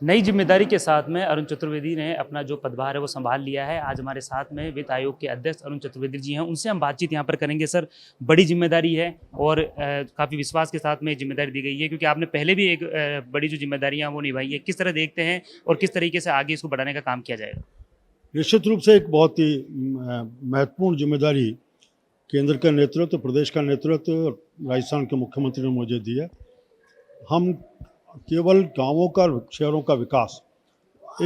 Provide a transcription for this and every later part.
नई जिम्मेदारी के साथ में अरुण चतुर्वेदी ने अपना जो पदभार है वो संभाल लिया है। आज हमारे साथ में वित्त आयोग के अध्यक्ष अरुण चतुर्वेदी जी हैं, उनसे हम बातचीत यहाँ पर करेंगे। सर, बड़ी जिम्मेदारी है और काफ़ी विश्वास के साथ में जिम्मेदारी दी गई है, क्योंकि आपने पहले भी एक बड़ी जो जिम्मेदारियाँ वो निभाई है। किस तरह देखते हैं और किस तरीके से आगे इसको बढ़ाने का काम किया जाएगा? निश्चित रूप से एक बहुत ही महत्वपूर्ण जिम्मेदारी केंद्र का नेतृत्व, प्रदेश का नेतृत्व, राजस्थान के मुख्यमंत्री ने मुझे दी है। हम केवल गांवों का, शहरों का विकास,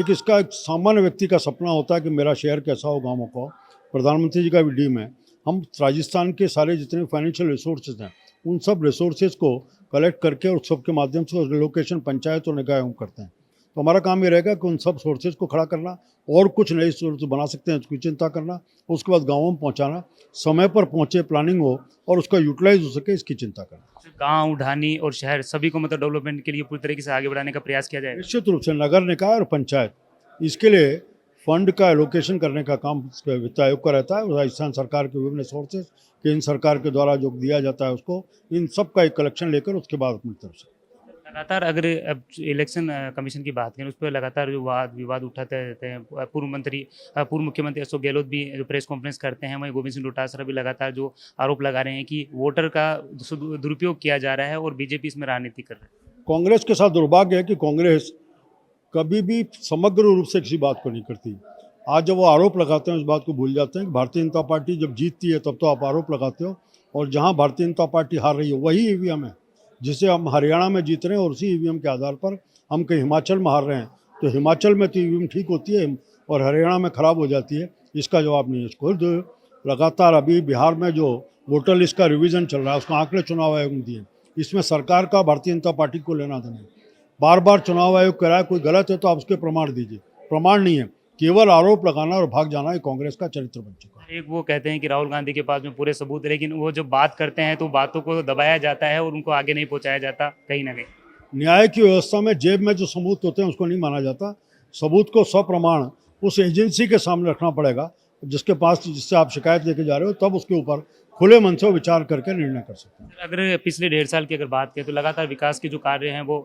इसका एक सामान्य व्यक्ति का सपना होता है कि मेरा शहर कैसा हो, गांवों का। प्रधानमंत्री जी का भी ड्रीम है। हम राजस्थान के सारे जितने फाइनेंशियल रिसोर्सेज हैं, उन सब रिसोर्सेज को कलेक्ट करके और सबके माध्यम से रिलोकेशन पंचायत और निकाय करते हैं। तो हमारा काम ये रहेगा कि उन सब सोर्सेज को खड़ा करना और कुछ नए सोर्स बना सकते हैं उसकी चिंता करना, उसके बाद गाँवों में पहुँचाना, समय पर पहुँचे, प्लानिंग हो और उसका यूटिलाइज हो सके, इसकी चिंता करना। गांव, ढानी और शहर सभी को मतलब डेवलपमेंट के लिए पूरी तरीके से आगे बढ़ाने का प्रयास किया जाएगा। निश्चित रूप से नगर निकाय और पंचायत, इसके लिए फंड का एलोकेशन करने का काम वित्त आयोग का रहता है। राजस्थान सरकार के विभिन्न सोर्सेज, केंद्र सरकार के द्वारा जो दिया जाता है उसको, इन सब का एक कलेक्शन लेकर उसके बाद अपनी तरफ से लगातार अगर अब इलेक्शन कमीशन की बात करें, उस पर लगातार जो वाद विवाद उठाते रहते हैं। पूर्व मुख्यमंत्री अशोक गहलोत भी जो प्रेस कॉन्फ्रेंस करते हैं, वहीं गोविंद सिंह डोटासरा भी लगातार जो आरोप लगा रहे हैं कि वोटर का दुरुपयोग किया जा रहा है और बीजेपी इसमें राजनीति कर रही है। कांग्रेस के साथ दुर्भाग्य है कि कांग्रेस कभी भी समग्र रूप से किसी बात को नहीं करती। आज जब वो आरोप लगाते हैं, उस बात को भूल जाते हैं कि भारतीय जनता पार्टी जब जीतती है तब तो आप आरोप लगाते हो, और जहाँ भारतीय जनता पार्टी हार रही है वही ईवीएम है जिसे हम हरियाणा में जीत रहे हैं, और उसी ईवीएम के आधार पर हम कहीं हिमाचल में हार रहे हैं। तो हिमाचल में तो ईवीएम ठीक होती है और हरियाणा में ख़राब हो जाती है, इसका जवाब नहीं है। इसको लगातार अभी बिहार में जो वोटर लिस्ट का रिवीजन चल रहा है, उसका आंकड़े चुनाव आयोग ने दिए, इसमें सरकार का भारतीय जनता पार्टी को लेना देना है। बार बार चुनाव आयोग कह रहा है कोई गलत है तो आप उसके प्रमाण दीजिए, प्रमाण नहीं है, केवल आरोप लगाना और भाग जाना, ये कांग्रेस का चरित्र बन चुका है। एक वो कहते हैं कि राहुल गांधी के पास में पूरे सबूत है, लेकिन वो जब बात करते हैं तो बातों को दबाया जाता है और उनको आगे नहीं पहुंचाया जाता कहीं ना कहीं। न्याय की व्यवस्था में जेब में जो सबूत होते हैं उसको नहीं माना जाता। सबूत को सप्रमाण उस एजेंसी के सामने रखना पड़ेगा जिसके पास, जिससे आप शिकायत लेके जा रहे हो, तब उसके ऊपर खुले मन से विचार करके निर्णय कर सकते हैं। अगर पिछले 1.5 साल की अगर बात करें तो लगातार विकास के जो कार्य हैं वो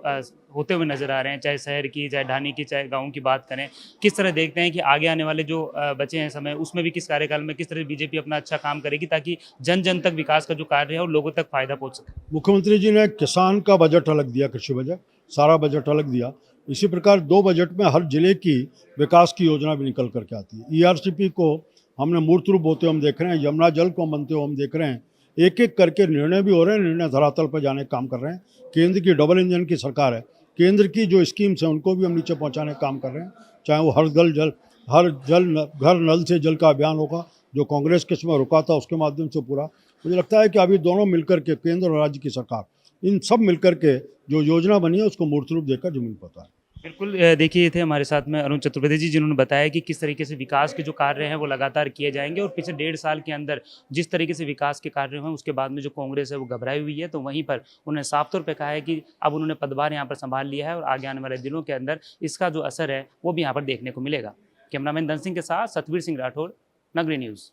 होते हुए नजर आ रहे हैं, चाहे शहर की, चाहे ढानी की, चाहे गांव की बात करें। किस तरह देखते हैं कि आगे आने वाले जो बचे हैं समय, उसमें भी किस कार्यकाल में किस तरह बीजेपी अपना अच्छा काम करेगी ताकि जन जन तक विकास का जो कार्य है और लोगों तक फायदा पहुंच सके? मुख्यमंत्री जी ने किसान का बजट अलग दिया, कृषि बजट, सारा बजट अलग दिया। इसी प्रकार 2 बजट में हर जिले की विकास की योजना भी निकल करके आती है। ईआरसीपी को हमने मूर्त रूप होते हम देख रहे हैं, यमुना जल को बनते हुए हम देख रहे हैं। एक एक करके निर्णय भी हो रहे हैं, निर्णय धरातल पर जाने का काम कर रहे हैं। केंद्र की डबल इंजन की सरकार है, केंद्र की जो स्कीम्स हैं उनको भी हम नीचे पहुंचाने का काम कर रहे हैं। चाहे वो हर घर नल से जल का अभियान होगा, जो कांग्रेस के समय रुका था, उसके माध्यम से पूरा। मुझे लगता है कि अभी दोनों मिलकर के, केंद्र और राज्य की सरकार, इन सब मिलकर के जो योजना बनी है उसको मूर्त रूप देकर जमीन पर उतारे। बिल्कुल, देखिए, ये थे हमारे साथ में अरुण चतुर्वेदी जी, जिन्होंने बताया कि किस तरीके से विकास के जो कार्य हैं वो लगातार किए जाएंगे और पिछले 1.5 साल के अंदर जिस तरीके से विकास के कार्य हुए, उसके बाद में जो कांग्रेस है वो घबराई हुई है। तो वहीं पर उन्होंने साफ तौर पे कहा है कि अब उन्होंने पदभार यहाँ पर संभाल लिया है और आगे आने वाले दिनों के अंदर इसका जो असर है वो भी यहाँ पर देखने को मिलेगा। कैमरामैन धन सिंह के साथ सतवीर सिंह राठौर, नगरी न्यूज़।